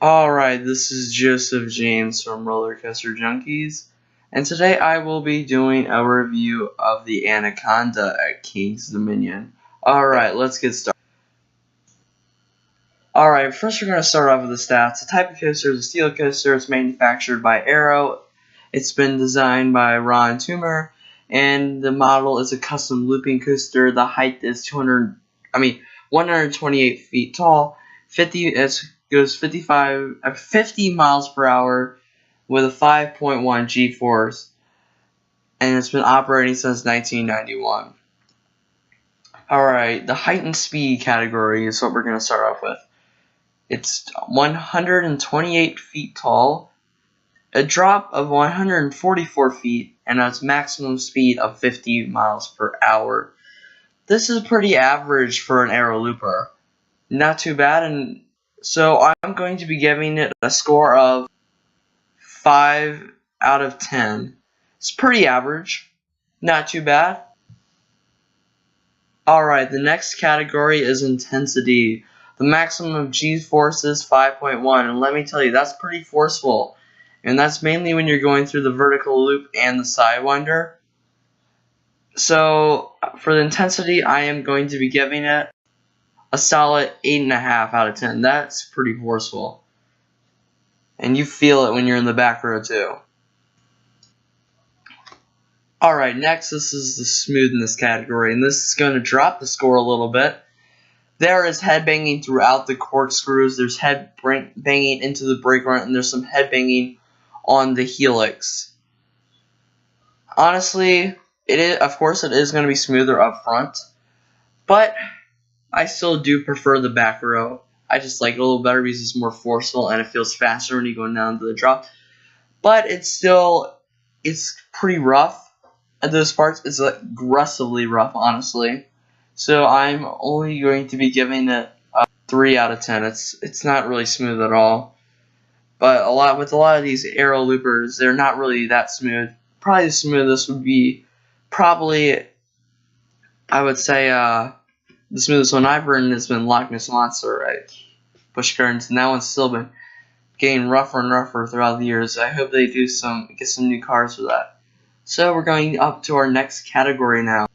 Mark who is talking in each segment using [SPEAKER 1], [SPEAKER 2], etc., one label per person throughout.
[SPEAKER 1] Alright, this is Joseph James from Roller Coaster Junkies, and today I will be doing a review of the Anaconda at King's Dominion. Alright, let's get started. Alright, first we're going to start off with the stats. The type of coaster is a steel coaster. It's manufactured by Aero. It's been designed by Ron Toomer, and the model is a custom looping coaster. The height is 128 feet tall. 50 miles per hour with a 5.1 G-force, and it's been operating since 1991. Alright, the height and speed category is what we're going to start off with. It's 128 feet tall, a drop of 144 feet, and has maximum speed of 50 miles per hour. This is pretty average for an aero looper. Not too bad, and so I'm going to be giving it a score of 5 out of 10. It's pretty average. Not too bad. Alright, the next category is intensity. The maximum G-force is 5.1, and let me tell you, that's pretty forceful. And that's mainly when you're going through the vertical loop and the sidewinder. So, for the intensity, I am going to be giving it a solid 8.5 out of 10. That's pretty forceful. And you feel it when you're in the back row too. Alright, next this is the smoothness category, and this is going to drop the score a little bit. There is head banging throughout the corkscrews, there's head banging into the brake run, and there's some head banging on the helix. Honestly, of course it is going to be smoother up front, but I still do prefer the back row. I just like it a little better because it's more forceful and it feels faster when you go down to the drop. But it's pretty rough at those parts. It's like aggressively rough, honestly. So I'm only going to be giving it a 3 out of 10. It's not really smooth at all. But with a lot of these aero loopers, they're not really that smooth. Probably the smoothest would be I would say the smoothest one I've ridden has been Loch Ness Monster at Busch Gardens, and that one's still been getting rougher and rougher throughout the years. I hope they get some new cars for that. So we're going up to our next category now.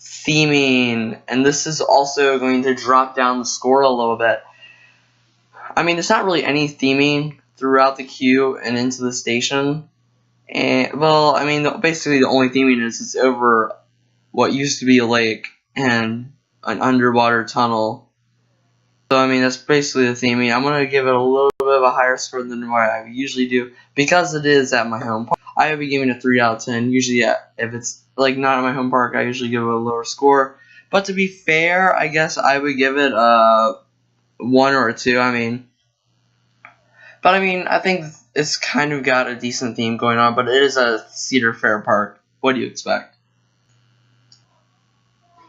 [SPEAKER 1] Theming, and this is also going to drop down the score a little bit. I mean, there's not really any theming throughout the queue and into the station. And, well, I mean, basically the only theming is it's over what used to be a lake and an underwater tunnel. So, I mean, that's basically the theming. I'm going to give it a little bit of a higher score than what I usually do because it is at my home park. I would be giving it a 3 out of 10. Usually, if it's like not at my home park, I usually give it a lower score. But to be fair, I guess I would give it a 1 or a 2. I think it's kind of got a decent theme going on, but it is a Cedar Fair park. What do you expect?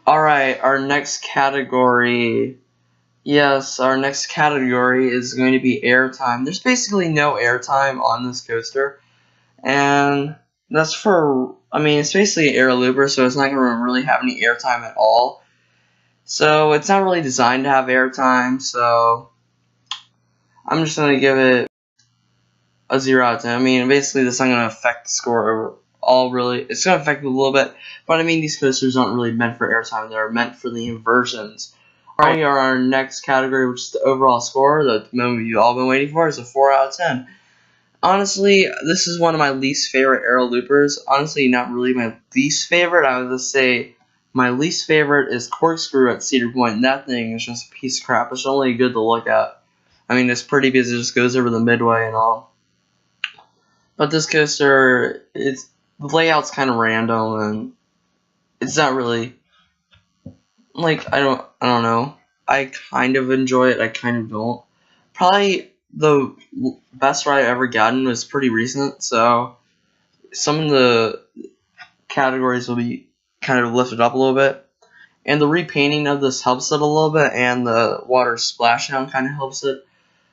[SPEAKER 1] Alright, our next category. Yes, our next category is going to be airtime. There's basically no airtime on this coaster. And that's it's basically an aero looper, so it's not going to really have any airtime at all. So it's not really designed to have airtime, so I'm just going to give it a 0 out of 10. I mean, basically this is not going to affect the score overall, really. It's going to affect it a little bit, but I mean, these coasters aren't really meant for airtime. They're meant for the inversions. Alright, our next category, which is the overall score, the moment you've all been waiting for, is a 4 out of 10. Honestly, this is one of my least favorite aero loopers. Honestly, not really my least favorite. I would just say my least favorite is Corkscrew at Cedar Point. And that thing is just a piece of crap. It's only good to look at. I mean, it's pretty because it just goes over the midway and all. But this coaster, the layout's kind of random, and it's not really like I don't know. I kind of enjoy it. I kind of don't. Probably the best ride I've ever gotten was pretty recent, so some of the categories will be kind of lifted up a little bit. And the repainting of this helps it a little bit, and the water splashdown kind of helps it.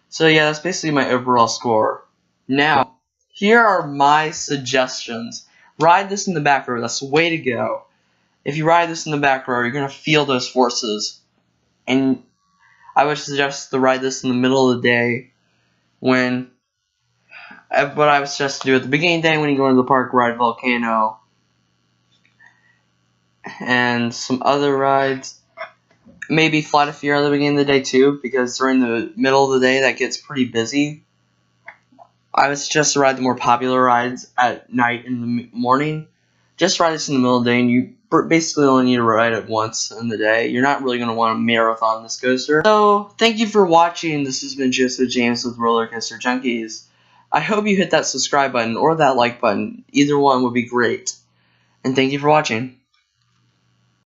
[SPEAKER 1] So yeah, that's basically my overall score. Now, here are my suggestions. Ride this in the back row. That's the way to go. If you ride this in the back row, you're going to feel those forces. And I would suggest to ride this in the middle of the day when what I was just to do at the beginning of the day when you go into the park, ride Volcano, and some other rides. Maybe Flight of Fear at the beginning of the day too, because during the middle of the day that gets pretty busy. I would suggest to ride the more popular rides at night and in the morning. Just ride this in the middle of the day, and you basically only need to ride it once in the day. You're not really going to want to marathon this coaster. So, thank you for watching. This has been Joseph James with Roller Coaster Junkies. I hope you hit that subscribe button or that like button. Either one would be great. And thank you for watching.